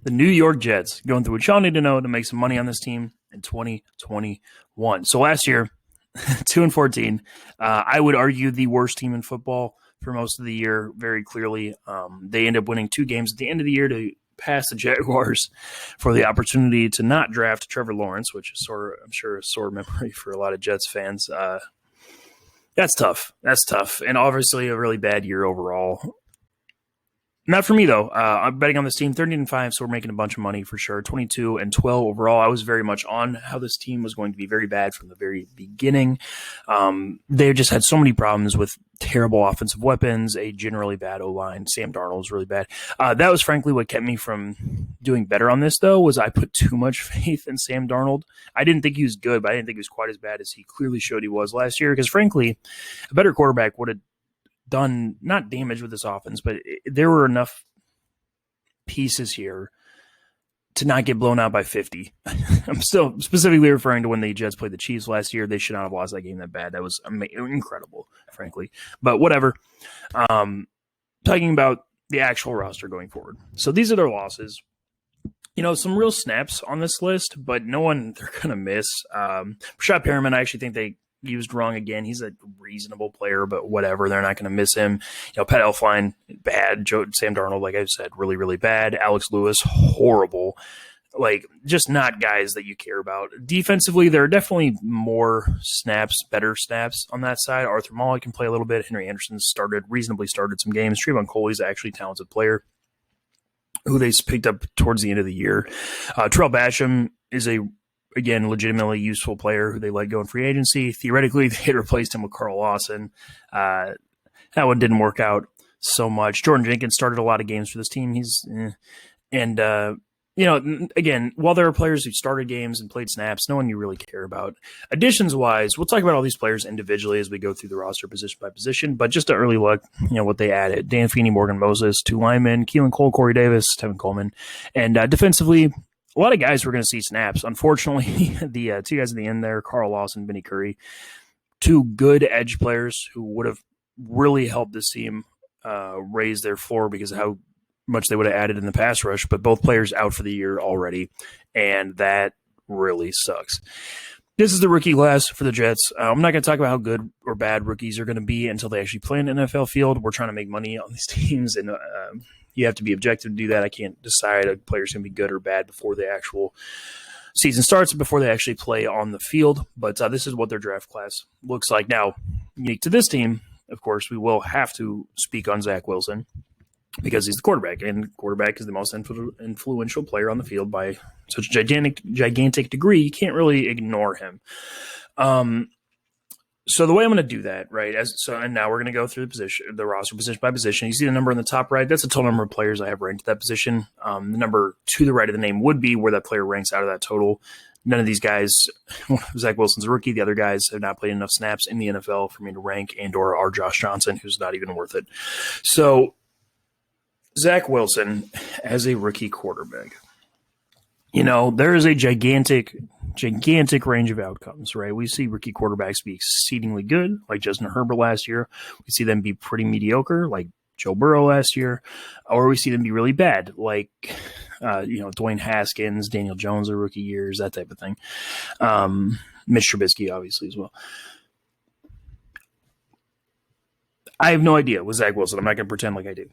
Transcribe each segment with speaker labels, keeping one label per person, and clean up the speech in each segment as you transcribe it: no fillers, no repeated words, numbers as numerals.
Speaker 1: The New York Jets going through what y'all need to know to make some money on this team in 2021. So last year, 2-14. I would argue the worst team in football for most of the year, very clearly. They end up winning 2 games at the end of the year to pass the Jaguars for the opportunity to not draft Trevor Lawrence, which is I'm sure a sore memory for a lot of Jets fans. That's tough. That's tough. And obviously a really bad year overall. Not for me, though. I'm betting on this team 13-5, so we're making a bunch of money for sure. 22-12 overall. I was very much on how this team was going to be very bad from the very beginning. They just had so many problems with terrible offensive weapons, a generally bad O-line. Sam Darnold was really bad. That was frankly what kept me from doing better on this, though, was I put too much faith in Sam Darnold. I didn't think he was good, but I didn't think he was quite as bad as he clearly showed he was last year, because frankly, a better quarterback would have done not damage with this offense, but there were enough pieces here to not get blown out by 50. I'm still specifically referring to when the Jets played the Chiefs last year. They should not have lost that game that bad. That was incredible, frankly. But whatever. Talking about the actual roster going forward. So these are their losses. Some real snaps on this list, but no one they're going to miss. Rashad Perriman, I actually think they used wrong again. He's a reasonable player, but whatever. They're not going to miss him. Pat Elflein, bad. Sam Darnold, like I said, really, really bad. Alex Lewis, horrible. Just not guys that you care about. Defensively, there are definitely more snaps, better snaps on that side. Arthur Maury can play a little bit. Henry Anderson reasonably started some games. Trevon Coley's actually a talented player who they picked up towards the end of the year. Terrell Basham is again, legitimately useful player who they let go in free agency. Theoretically, they had replaced him with Carl Lawson. That one didn't work out so much. Jordan Jenkins started a lot of games for this team. Again, while there are players who started games and played snaps, no one you really care about. Additions-wise, we'll talk about all these players individually as we go through the roster position by position, but just an early look, what they added. Dan Feeney, Morgan Moses, 2 linemen, Keelan Cole, Corey Davis, Tevin Coleman. And defensively, a lot of guys were going to see snaps. Unfortunately, the 2 guys at the end there, Carl Lawson, Vinny Curry, 2 good edge players who would have really helped this team raise their floor because of how much they would have added in the pass rush, but both players out for the year already, and that really sucks. This is the rookie class for the Jets. I'm not going to talk about how good or bad rookies are going to be until they actually play in an NFL field. We're trying to make money on these teams, and you have to be objective to do that. I can't decide a player's going to be good or bad before the actual season starts, before they actually play on the field. But this is what their draft class looks like. Now, unique to this team, of course, we will have to speak on Zack Wilson because he's the quarterback, and quarterback is the most influential player on the field by such a gigantic degree. You can't really ignore him. So the way I'm going to do that, right? And now we're going to go through the roster position by position. You see the number in the top right. That's the total number of players I have ranked at that position. The number to the right of the name would be where that player ranks out of that total. None of these guys, Zack Wilson's a rookie. The other guys have not played enough snaps in the NFL for me to rank, and/or are Josh Johnson, who's not even worth it. So Zack Wilson as a rookie quarterback. There is a gigantic range of outcomes, right? We see rookie quarterbacks be exceedingly good, like Justin Herbert last year. We see them be pretty mediocre, like Joe Burrow last year. Or we see them be really bad, like, Dwayne Haskins, Daniel Jones, their rookie years, that type of thing. Mitch Trubisky, obviously, as well. I have no idea with Zack Wilson. I'm not going to pretend like I do.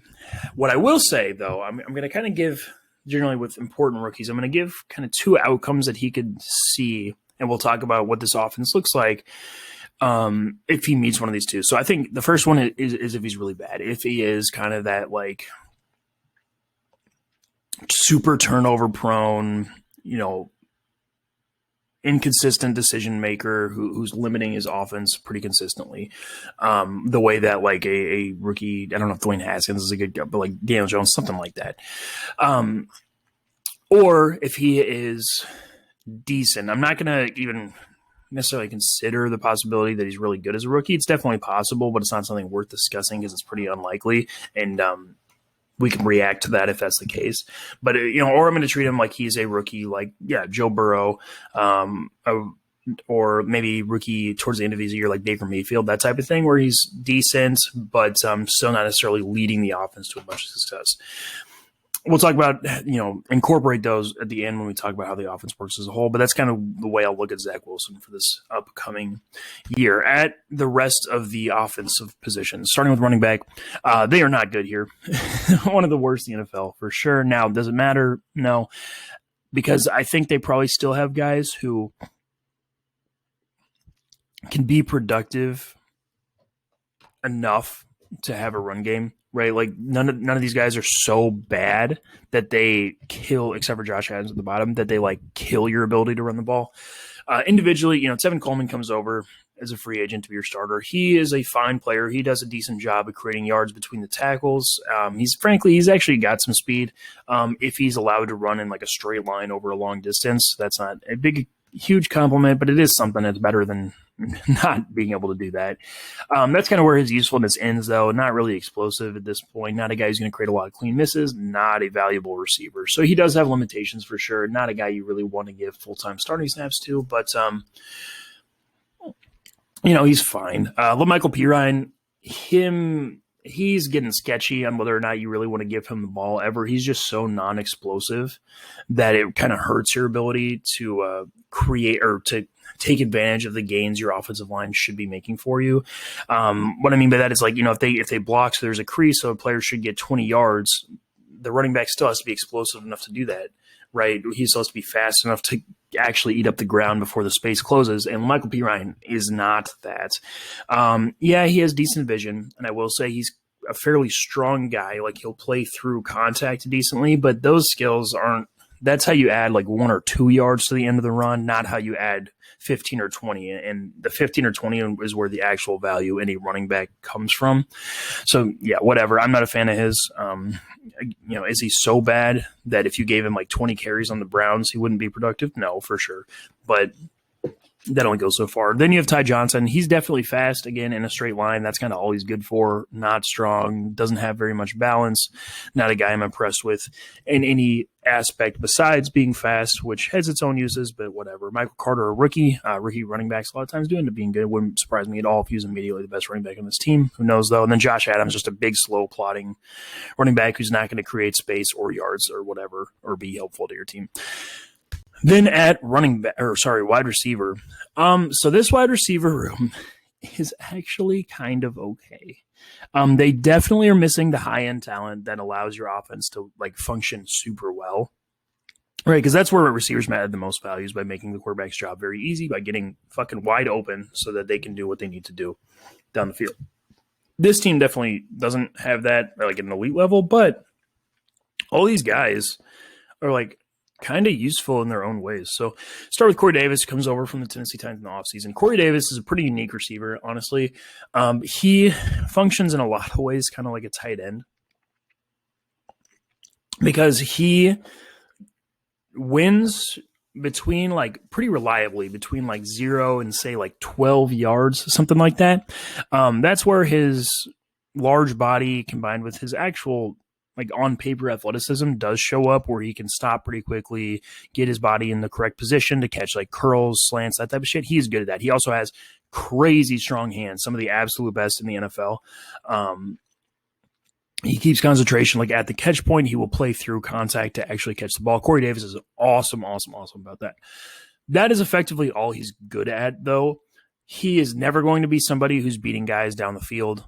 Speaker 1: What I will say, though, I'm going to kind of give, generally with important rookies, I'm going to give kind of 2 outcomes that he could see, and we'll talk about what this offense looks like if he meets one of these 2. So I think the first one is if he's really bad. If he is kind of that, like, super turnover prone, inconsistent decision maker who's limiting his offense pretty consistently. The way that like a rookie, I don't know if Dwayne Haskins is a good guy, but like Daniel Jones, something like that. Or if he is decent, I'm not going to even necessarily consider the possibility that he's really good as a rookie. It's definitely possible, but it's not something worth discussing because it's pretty unlikely. And, we can react to that if that's the case. But, or I'm going to treat him like he's a rookie, like, Joe Burrow, or maybe rookie towards the end of his year, like Baker Mayfield, that type of thing, where he's decent, but still not necessarily leading the offense to a bunch of success. we'll talk about, incorporate those at the end when we talk about how the offense works as a whole. But that's kind of the way I'll look at Zack Wilson for this upcoming year. At the rest of the offensive positions, starting with running back, they are not good here. One of the worst in the NFL for sure. Now, does it matter? No, because I think they probably still have guys who can be productive enough to have a run game, right? Like none of these guys are so bad that they kill, except for Josh Adams at the bottom, that they like kill your ability to run the ball. Individually, Tevin Coleman comes over as a free agent to be your starter. He is a fine player. He does a decent job of creating yards between the tackles. He's actually got some speed. If he's allowed to run in like a straight line over a long distance, that's not a huge compliment, but it is something that's better than not being able to do that. That's kind of where his usefulness ends, though. Not really explosive at this point. Not a guy who's going to create a lot of clean misses. Not a valuable receiver. So he does have limitations for sure. Not a guy you really want to give full-time starting snaps to, but he's fine. LaMichael Pirine, he's getting sketchy on whether or not you really want to give him the ball ever. He's just so non-explosive that it kind of hurts your ability to create or to take advantage of the gains your offensive line should be making for you. What I mean by that is like, if they block, so there's a crease, so a player should get 20 yards, the running back still has to be explosive enough to do that, right? He's supposed to be fast enough to actually eat up the ground before the space closes, and Michael Pirine is not that. He has decent vision, and I will say he's a fairly strong guy. Like he'll play through contact decently, but those skills aren't. That's how you add like 1 or 2 yards to the end of the run, not how you add 15 or 20. And the 15 or 20 is where the actual value any running back comes from. So yeah, whatever. I'm not a fan of his. Is he so bad that if you gave him like 20 carries on the Browns, he wouldn't be productive? No, for sure. But that only goes so far. Then you have Ty Johnson. He's definitely fast, again, in a straight line. That's kind of all he's good for. Not strong, doesn't have very much balance. Not a guy I'm impressed with in any aspect besides being fast, which has its own uses, but whatever. Michael Carter, a rookie running backs a lot of times do end up being good. Wouldn't surprise me at all if he was immediately the best running back on this team. Who knows, though? And then Josh Adams, just a big, slow, plodding running back who's not going to create space or yards or whatever or be helpful to your team. Then at wide receiver. So this wide receiver room is actually kind of okay. They definitely are missing the high-end talent that allows your offense to like function super well. Right, because that's where receivers add the most value is by making the quarterback's job very easy, by getting fucking wide open so that they can do what they need to do down the field. This team definitely doesn't have that like at an elite level, but all these guys are like kind of useful in their own ways. So start with Corey Davis, who comes over from the Tennessee Titans in the offseason. Corey Davis is a pretty unique receiver, honestly. He functions in a lot of ways kind of like a tight end because he wins between like pretty reliably between like 0 and say like 12 yards, something like that. That's where his large body combined with his actual like on paper athleticism does show up, where he can stop pretty quickly, get his body in the correct position to catch like curls, slants, that type of shit. He's good at that. He also has crazy strong hands, some of the absolute best in the NFL. He keeps concentration like at the catch point. He will play through contact to actually catch the ball. Corey Davis is awesome about that. That is effectively all he's good at, though. He is never going to be somebody who's beating guys down the field.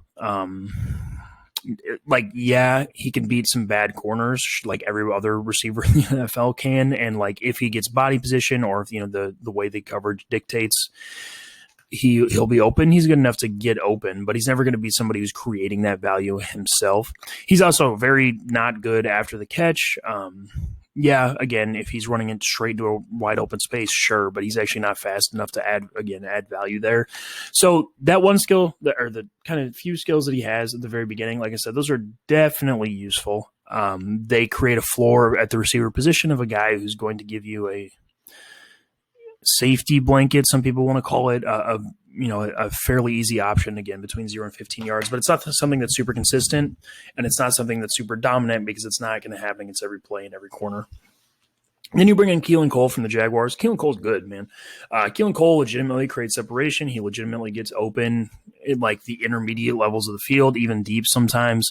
Speaker 1: He can beat some bad corners like every other receiver in the NFL can. And like if he gets body position or if the way the coverage dictates, he'll be open. He's good enough to get open, but he's never going to be somebody who's creating that value himself. He's also very not good after the catch. Again, if he's running it straight to a wide open space, sure, but he's actually not fast enough to add value there. So that one skill, or the kind of few skills that he has at the very beginning, like I said, those are definitely useful. They create a floor at the receiver position of a guy who's going to give you a safety blanket, some people want to call it, a fairly easy option, again, between 0 and 15 yards, but it's not something that's super consistent, and it's not something that's super dominant because it's not going to happen against every play in every corner. And then you bring in Keelan Cole from the Jaguars. Keelan Cole's good, man. Keelan Cole legitimately creates separation. He legitimately gets open in like the intermediate levels of the field, even deep sometimes.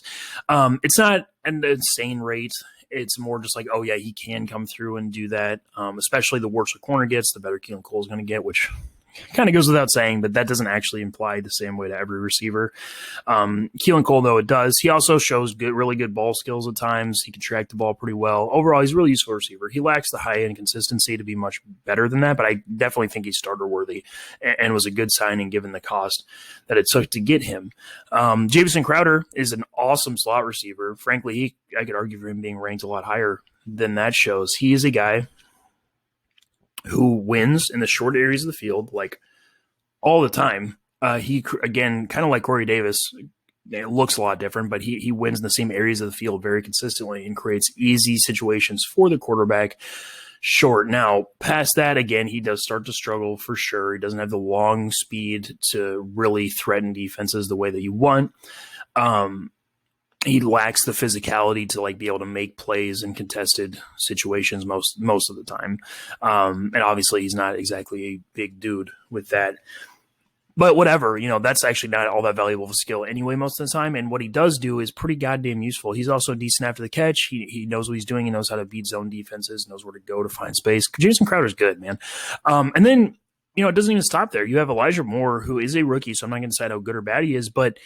Speaker 1: It's not an insane rate. it's more just like, oh yeah, he can come through and do that. Especially the worse a corner gets, the better Keelan Cole is going to get, which kind of goes without saying, but that doesn't actually imply the same way to every receiver. Keelan Cole, though, it does. He also shows really good ball skills at times. He can track the ball pretty well. Overall, he's a really useful receiver. He lacks the high-end consistency to be much better than that, but I definitely think he's starter-worthy and was a good signing given the cost that it took to get him. Jameson Crowder is an awesome slot receiver. Frankly, I could argue for him being ranked a lot higher than that shows. He is a guy who wins in the short areas of the field, like all the time. He, again, kind of like Corey Davis, it looks a lot different, but he wins in the same areas of the field very consistently and creates easy situations for the quarterback short. Now, past that, again, he does start to struggle for sure. He doesn't have the long speed to really threaten defenses the way that you want. He lacks the physicality to like be able to make plays in contested situations most of the time. And obviously he's not exactly a big dude with that, but whatever, that's actually not all that valuable of a skill anyway, most of the time. And what he does do is pretty goddamn useful. He's also decent after the catch. He knows what he's doing. He knows how to beat zone defenses, knows where to go to find space. Jameson Crowder's good, man. And then, it doesn't even stop there. You have Elijah Moore, who is a rookie. So I'm not going to decide how good or bad he is, but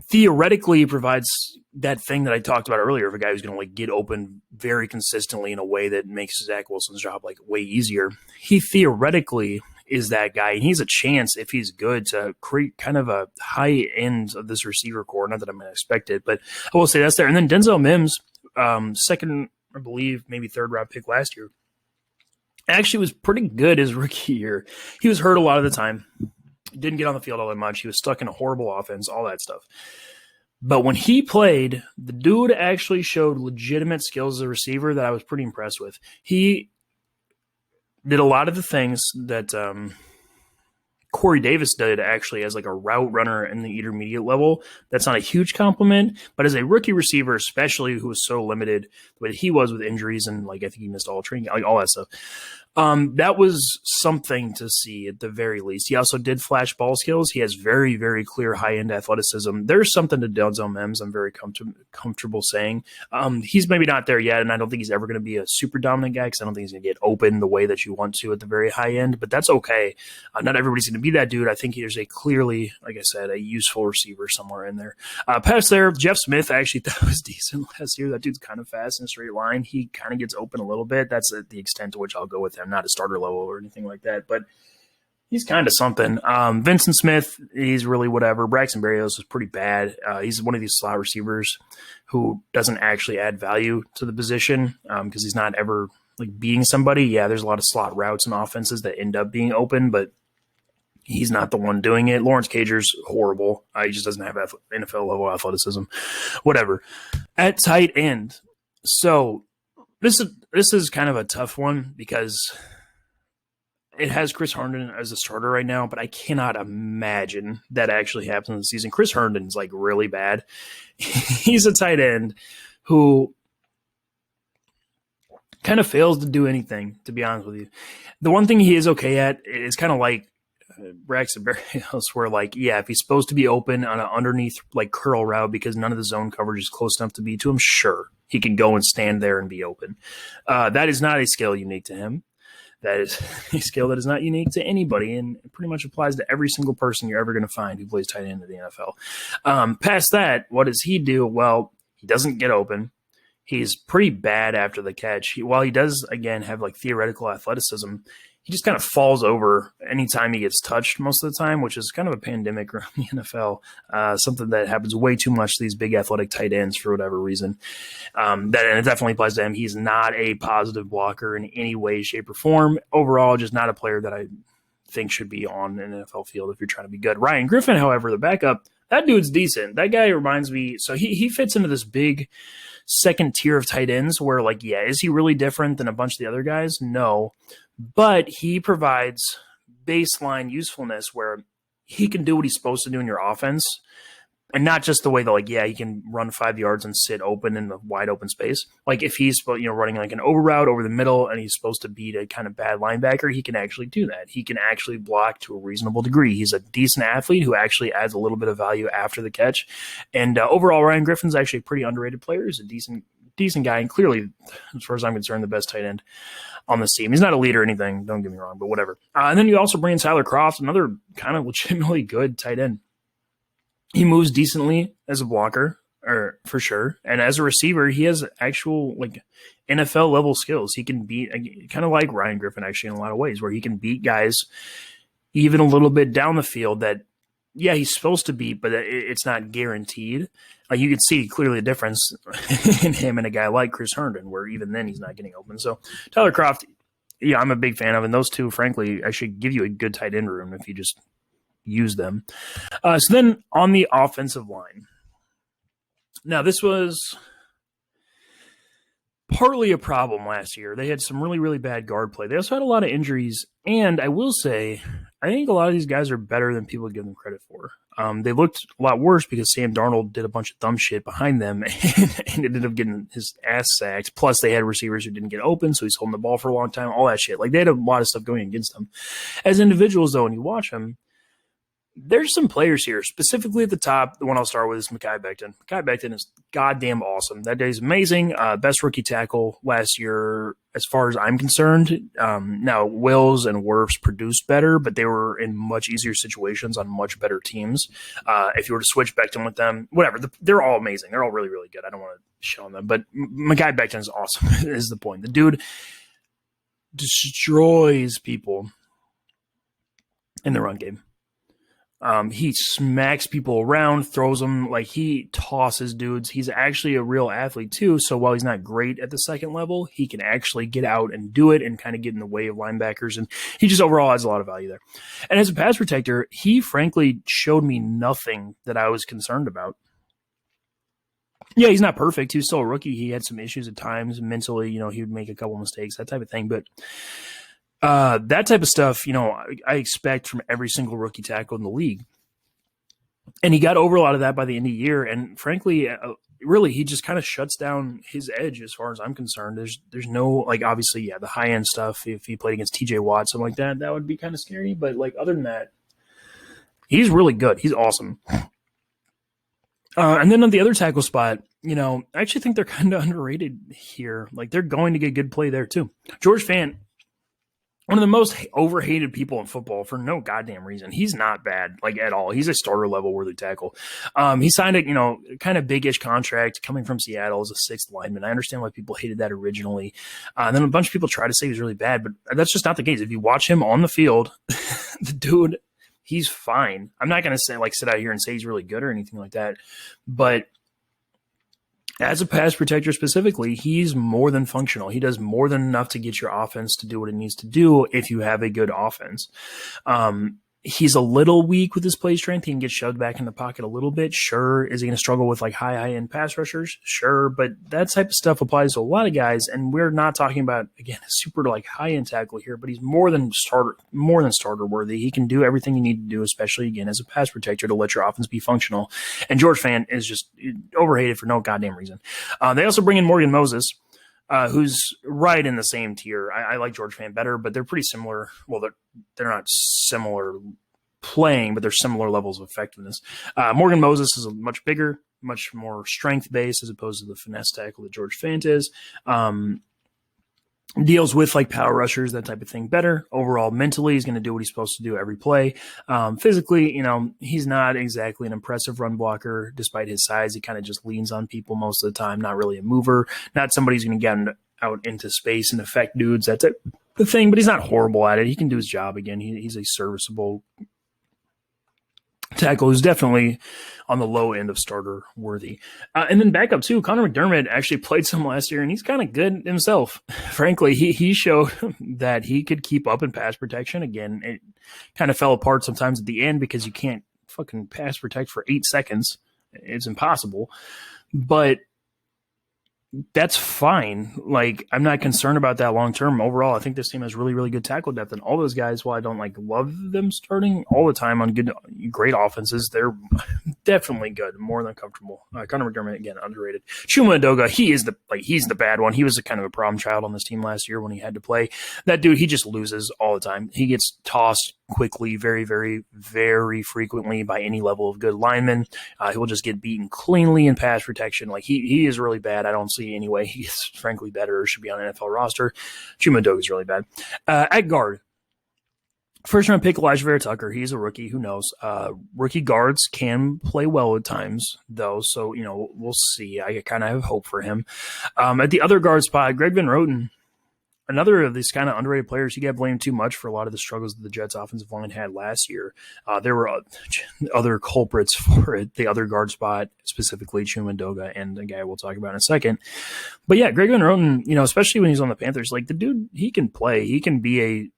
Speaker 1: theoretically provides that thing that I talked about earlier of a guy who's going to like get open very consistently in a way that makes Zack Wilson's job like way easier. He theoretically is that guy, and he's a chance, if he's good, to create kind of a high end of this receiver core. Not that I'm going to expect it, but I will say that's there. And then Denzel Mims, second, I believe, maybe third round pick last year, actually was pretty good his rookie year. He was hurt a lot of the time. Didn't get on the field all that much. He was stuck in a horrible offense, all that stuff. But when he played, the dude actually showed legitimate skills as a receiver that I was pretty impressed with. He did a lot of the things that Corey Davis did actually as like a route runner in the intermediate level. That's not a huge compliment, but as a rookie receiver, especially who was so limited the way he was with injuries and like I think he missed all training, like all that stuff. That was something to see at the very least. He also did flash ball skills. He has very, very clear high-end athleticism. There's something to Denzel Mims I'm very comfortable saying. He's maybe not there yet, and I don't think he's ever going to be a super dominant guy because I don't think he's going to get open the way that you want to at the very high end, but that's okay. Not everybody's going to be that dude. I think there's a clearly, like I said, a useful receiver somewhere in there. Past there, Jeff Smith, I actually thought was decent last year. That dude's kind of fast in a straight line. He kind of gets open a little bit. That's the extent to which I'll go with him. Not a starter level or anything like that, but he's kind of something. Vincent Smith, he's really whatever. Braxton Berrios is pretty bad. He's one of these slot receivers who doesn't actually add value to the position because he's not ever like being somebody. Yeah, there's a lot of slot routes and offenses that end up being open, but he's not the one doing it. Lawrence Cager's horrible. He just doesn't have NFL level athleticism. Whatever. At tight end, so this is kind of a tough one because it has Chris Hardin as a starter right now, but I cannot imagine that actually happens in the season. Chris Herndon's like really bad. He's a tight end who kind of fails to do anything, to be honest with you. The one thing he is okay at is kind of like Braxton Berrios, where like, yeah, if he's supposed to be open on an underneath like curl route because none of the zone coverage is close enough to be to him, sure, he can go and stand there and be open. That is not a skill unique to him. That is a skill that is not unique to anybody and it pretty much applies to every single person you're ever going to find who plays tight end in the NFL. Past that, what does he do? Well, he doesn't get open. He's pretty bad after the catch. While he does, again, have like theoretical athleticism, he just kind of falls over anytime he gets touched most of the time, which is kind of a pandemic around the NFL, something that happens way too much to these big athletic tight ends for whatever reason. And it definitely applies to him. He's not a positive blocker in any way, shape, or form. Overall, just not a player that I think should be on an NFL field if you're trying to be good. Ryan Griffin, however, the backup, that dude's decent. That guy reminds me, so he fits into this big second tier of tight ends where, like, yeah, is he really different than a bunch of the other guys? No. But he provides baseline usefulness where he can do what he's supposed to do in your offense. And not just the way that, like, yeah, he can run 5 yards and sit open in the wide open space. Like, if he's, running like an over route over the middle and he's supposed to beat a kind of bad linebacker, he can actually do that. He can actually block to a reasonable degree. He's a decent athlete who actually adds a little bit of value after the catch. And overall, Ryan Griffin's actually a pretty underrated player. He's a decent decent guy, and clearly, as far as I'm concerned, the best tight end on this team. He's not a leader or anything, don't get me wrong, but whatever. And then you also bring in Tyler Kroft, another kind of legitimately good tight end. He moves decently as a blocker, or for sure, and as a receiver, he has actual like NFL level skills. He can beat, kind of like Ryan Griffin actually in a lot of ways, where he can beat guys even a little bit down the field that, yeah, he's supposed to beat, but it's not guaranteed. Like you can see clearly the difference in him and a guy like Chris Herndon, where even then he's not getting open. So Tyler Kroft, yeah, I'm a big fan of, and those two, frankly, I should give you a good tight end room if you just use them. So then on the offensive line. Now, this was partly a problem last year. They had some really, really bad guard play. They also had a lot of injuries, and I will say, I think a lot of these guys are better than people give them credit for. They looked a lot worse because Sam Darnold did a bunch of dumb shit behind them and ended up getting his ass sacked. Plus, they had receivers who didn't get open, so he's holding the ball for a long time, all that shit. Like, they had a lot of stuff going against them. As individuals, though, when you watch them, there's some players here, specifically at the top. The one I'll start with is Mekhi Becton. Mekhi Becton is goddamn awesome. That day's amazing. Best rookie tackle last year, as far as I'm concerned. Now, Wills and Wirfs produced better, but they were in much easier situations on much better teams. If you were to switch Becton with them, whatever, they're all amazing. They're all really, really good. I don't want to shit on them, but Mekhi Becton is awesome, is the point. The dude destroys people in the run game. He smacks people around, throws them, like he tosses dudes. He's actually a real athlete too. So while he's not great at the second level, he can actually get out and do it and kind of get in the way of linebackers. And he just overall has a lot of value there. And as a pass protector, he frankly showed me nothing that I was concerned about. Yeah, he's not perfect. He was still a rookie. He had some issues at times mentally. He would make a couple mistakes, that type of thing. But that type of stuff, I expect from every single rookie tackle in the league. And he got over a lot of that by the end of the year. And frankly, really, he just kind of shuts down his edge as far as I'm concerned. There's no, like, obviously, yeah, the high-end stuff, if he played against TJ Watt, something like that, that would be kind of scary. But, like, other than that, he's really good. He's awesome. And then on the other tackle spot, I actually think they're kind of underrated here. Like, they're going to get good play there, too. George Fant, one of the most overhated people in football for no goddamn reason. He's not bad, like, at all. He's a starter level worthy tackle. He signed a, kind of big-ish contract coming from Seattle as a sixth lineman. I understand why people hated that originally. And then a bunch of people try to say he was really bad, but that's just not the case. If you watch him on the field, the dude, he's fine. I'm not going to say, like, sit out here and say he's really good or anything like that, but as a pass protector specifically, he's more than functional. He does more than enough to get your offense to do what it needs to do if you have a good offense. He's a little weak with his play strength. He can get shoved back in the pocket a little bit. Sure. Is he going to struggle with like high-end pass rushers? Sure. But that type of stuff applies to a lot of guys. And we're not talking about, again, a super like high-end tackle here, but he's more than starter worthy. He can do everything you need to do, especially again, as a pass protector to let your offense be functional. And George Fant is just overhated for no goddamn reason. They also bring in Morgan Moses, who's right in the same tier. I like George Fant better, but they're pretty similar. Well, they're not similar playing, but they're similar levels of effectiveness. Morgan Moses is a much bigger, much more strength-based as opposed to the finesse tackle that George Fant is. Deals with like power rushers, that type of thing better. Overall, mentally, he's going to do what he's supposed to do every play. Physically, he's not exactly an impressive run blocker. Despite his size, he kind of just leans on people most of the time. Not really a mover. Not somebody who's going to get out into space and affect dudes. That's the thing, but he's not horrible at it. He can do his job again. He's a serviceable tackle who's definitely on the low end of starter worthy. And then back up too, Conor McDermott actually played some last year and he's kind of good himself. Frankly, he showed that he could keep up in pass protection. Again, it kind of fell apart sometimes at the end because you can't fucking pass protect for 8 seconds. It's impossible, but that's fine. Like, I'm not concerned about that long term. Overall, I think this team has really, really good tackle depth, and all those guys, while I don't like love them starting all the time on great offenses, they're definitely good, more than comfortable. Conor McDermott, again, underrated. Chuma Edoga, he's the bad one. He was a kind of a problem child on this team last year when he had to play. That dude, he just loses all the time. He gets tossed quickly, very, very, very frequently by any level of good lineman. He will just get beaten cleanly in pass protection. Like he is really bad. I don't see any way he's frankly better or should be on an NFL roster. Chuma Edoga is really bad. At guard, first round pick Elijah Vera Tucker. He's a rookie. Who knows? Rookie guards can play well at times, though. So, we'll see. I kind of have hope for him. At the other guard spot, Greg Van Roten, another of these kind of underrated players. He got blamed too much for a lot of the struggles that the Jets offensive line had last year. There were other culprits for it. The other guard spot, specifically Chuma Edoga and the guy we'll talk about in a second. But yeah, Greg Van Roten, especially when he's on the Panthers, like the dude, he can play. He can be a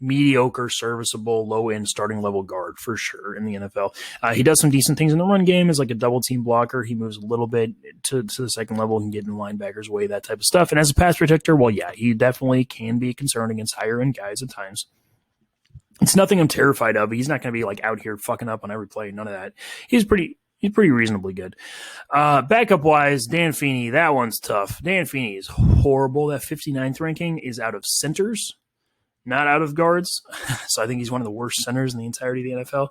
Speaker 1: mediocre, serviceable, low-end starting level guard for sure in the NFL. He does some decent things in the run game as like a double team blocker. He moves a little bit to the second level and get in the linebackers' way, that type of stuff. And as a pass protector, well, yeah, he definitely can be a concern against higher end guys at times. It's nothing I'm terrified of. He's not going to be like out here fucking up on every play. None of that. He's pretty reasonably good. Backup wise, Dan Feeney, that one's tough. Dan Feeney is horrible. That 59th ranking is out of centers, not out of guards. So I think he's one of the worst centers in the entirety of the NFL.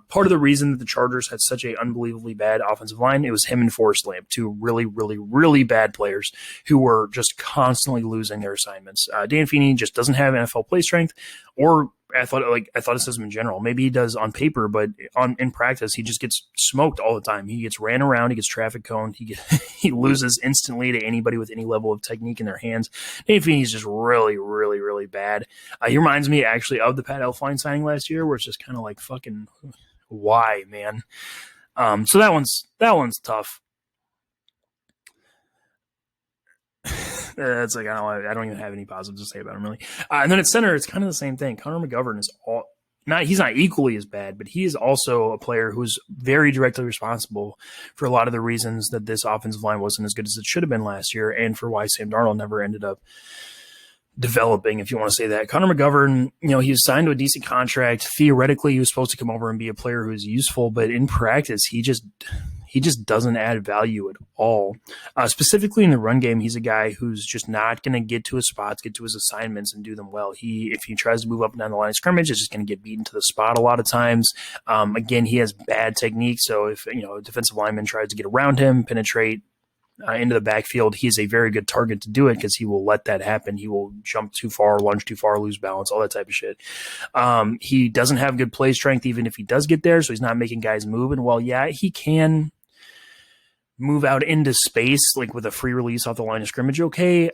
Speaker 1: Part of the reason that the Chargers had such a unbelievably bad offensive line, it was him and Forrest Lamp, two really, really, really bad players who were just constantly losing their assignments. Dan Feeney just doesn't have NFL play strength or athleticism in general. Maybe he does on paper, but in practice, he just gets smoked all the time. He gets ran around. He gets traffic coned. He loses instantly to anybody with any level of technique in their hands. Dan Feeney's just really, really, really bad. He reminds me actually of the Pat Elflein signing last year, where it's just kind of like fucking why, man. So that one's tough. That's like I don't even have any positives to say about him really. And then at center, it's kind of the same thing. Conor McGover is he's not equally as bad, but he is also a player who's very directly responsible for a lot of the reasons that this offensive line wasn't as good as it should have been last year, and for why Sam Darnold never ended up developing, if you want to say that. Conor McGovern, he was signed to a decent contract. Theoretically, he was supposed to come over and be a player who is useful, but in practice, he just doesn't add value at all. Specifically in the run game, he's a guy who's just not going to get to his spots, get to his assignments, and do them well. If he tries to move up and down the line of scrimmage, it's just going to get beaten to the spot a lot of times. Again, he has bad technique, so if a defensive lineman tries to get around him, penetrate into the backfield, he's a very good target to do it because he will let that happen. He will jump too far, lunge too far, lose balance, all that type of shit. He doesn't have good play strength even if he does get there, so he's not making guys move. And while, yeah, he can move out into space, like with a free release off the line of scrimmage, okay,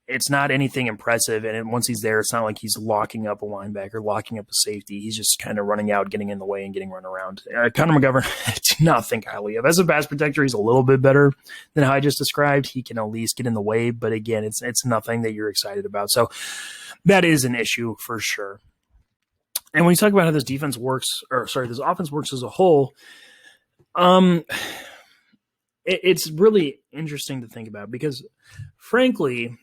Speaker 1: it's not anything impressive. And once he's there, it's not like he's locking up a linebacker, locking up a safety. He's just kind of running out, getting in the way, and getting run around. Conor McGovern, I do not think highly of. As a pass protector, he's a little bit better than how I just described. He can at least get in the way, but again, it's nothing that you're excited about. So that is an issue for sure. And when you talk about how this offense works as a whole, it's really interesting to think about because, frankly,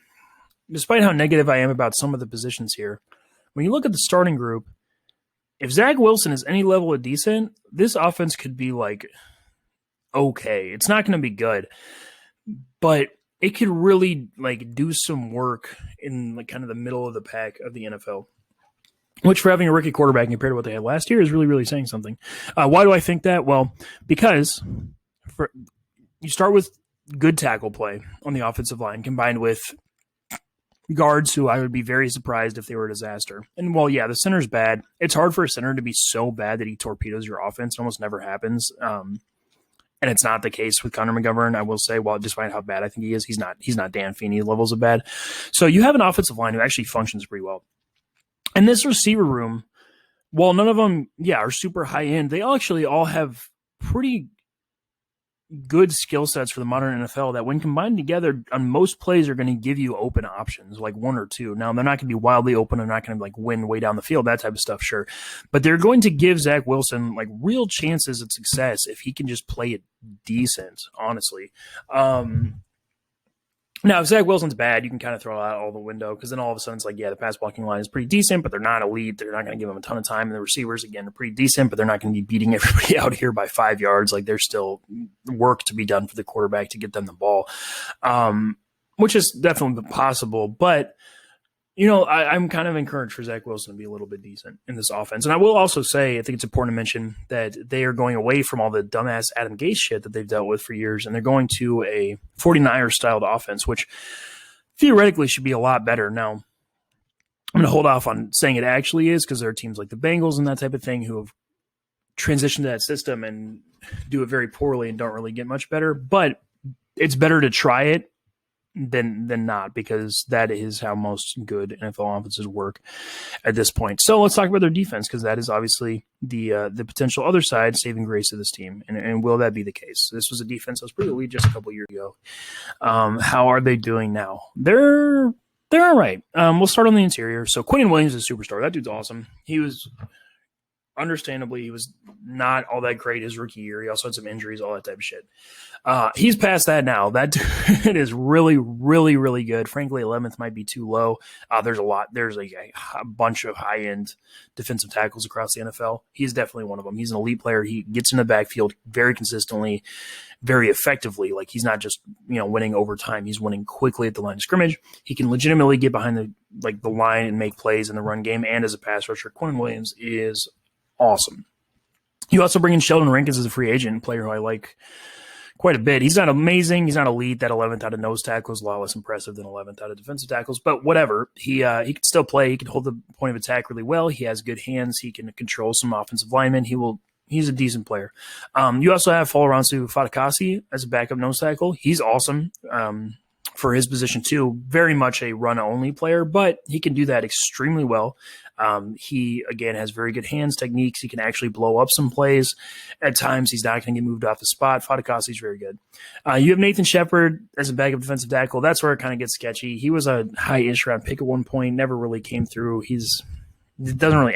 Speaker 1: despite how negative I am about some of the positions here, when you look at the starting group, if Zack Wilson is any level of decent, this offense could be like okay. It's not going to be good, but it could really like do some work in like kind of the middle of the pack of the NFL. Which, for having a rookie quarterback compared to what they had last year, is really, really saying something. Why do I think that? Well, because you start with good tackle play on the offensive line combined with guards who I would be very surprised if they were a disaster. And while, yeah, the center's bad, it's hard for a center to be so bad that he torpedoes your offense. It almost never happens. And it's not the case with Conor McGovern. I will say, well, despite how bad I think he is, he's not Dan Feeney levels of bad. So you have an offensive line who actually functions pretty well. And this receiver room, while none of them, are super high end, they actually all have pretty good skill sets for the modern NFL that when combined together on most plays are going to give you open options, like one or two. Now, they're not going to be wildly open. They're not going to like win way down the field, that type of stuff, sure. But they're going to give Zack Wilson like real chances at success if he can just play it decent, honestly. Now, if Zack Wilson's bad, you can kind of throw out all the window because then all of a sudden it's like, yeah, the pass blocking line is pretty decent, but they're not elite. They're not going to give them a ton of time. And the receivers, again, are pretty decent, but they're not going to be beating everybody out here by 5 yards. Like, there's still work to be done for the quarterback to get them the ball, which is definitely possible. But, you know, I'm kind of encouraged for Zack Wilson to be a little bit decent in this offense. And I will also say, I think it's important to mention that they are going away from all the dumbass Adam Gase shit that they've dealt with for years, and they're going to a 49ers-styled offense, which theoretically should be a lot better. Now, I'm going to hold off on saying it actually is because there are teams like the Bengals and that type of thing who have transitioned to that system and do it very poorly and don't really get much better. But it's better to try it than not, because that is how most good NFL offenses work at this point. So let's talk about their defense, because that is obviously the potential other side, saving grace of this team. And will that be the case? This was a defense that was pretty elite just a couple years ago. How are they doing now? They're all right. We'll start on the interior. So Quentin Williams is a superstar. That dude's awesome. He was understandably, he was not all that great his rookie year. He also had some injuries, all that type of shit. He's past that now. That dude is really, really, really good. Frankly, 11th might be too low. There's a bunch of high-end defensive tackles across the NFL. He's definitely one of them. He's an elite player. He gets in the backfield very consistently, very effectively. Like, he's not just, winning over time. He's winning quickly at the line of scrimmage. He can legitimately get behind the line and make plays in the run game and as a pass rusher. Quentin Williams is awesome. You also bring in Sheldon Rankin as a free agent, player who I like quite a bit. He's not amazing. He's not elite. That 11th out of nose tackle is a lot less impressive than 11th out of defensive tackles, but whatever. He can still play. He can hold the point of attack really well. He has good hands. He can control some offensive linemen. He's a decent player. You also have Folaransu Fatukasi as a backup nose tackle. He's awesome. For his position too, very much a run-only player, but he can do that extremely well. He, again, has very good hands, techniques. He can actually blow up some plays. At times, he's not going to get moved off the spot. Fatukasi's very good. You have Nathan Shepard as a backup defensive tackle. That's where it kind of gets sketchy. He was a high-ish round pick at one point, never really came through. He doesn't really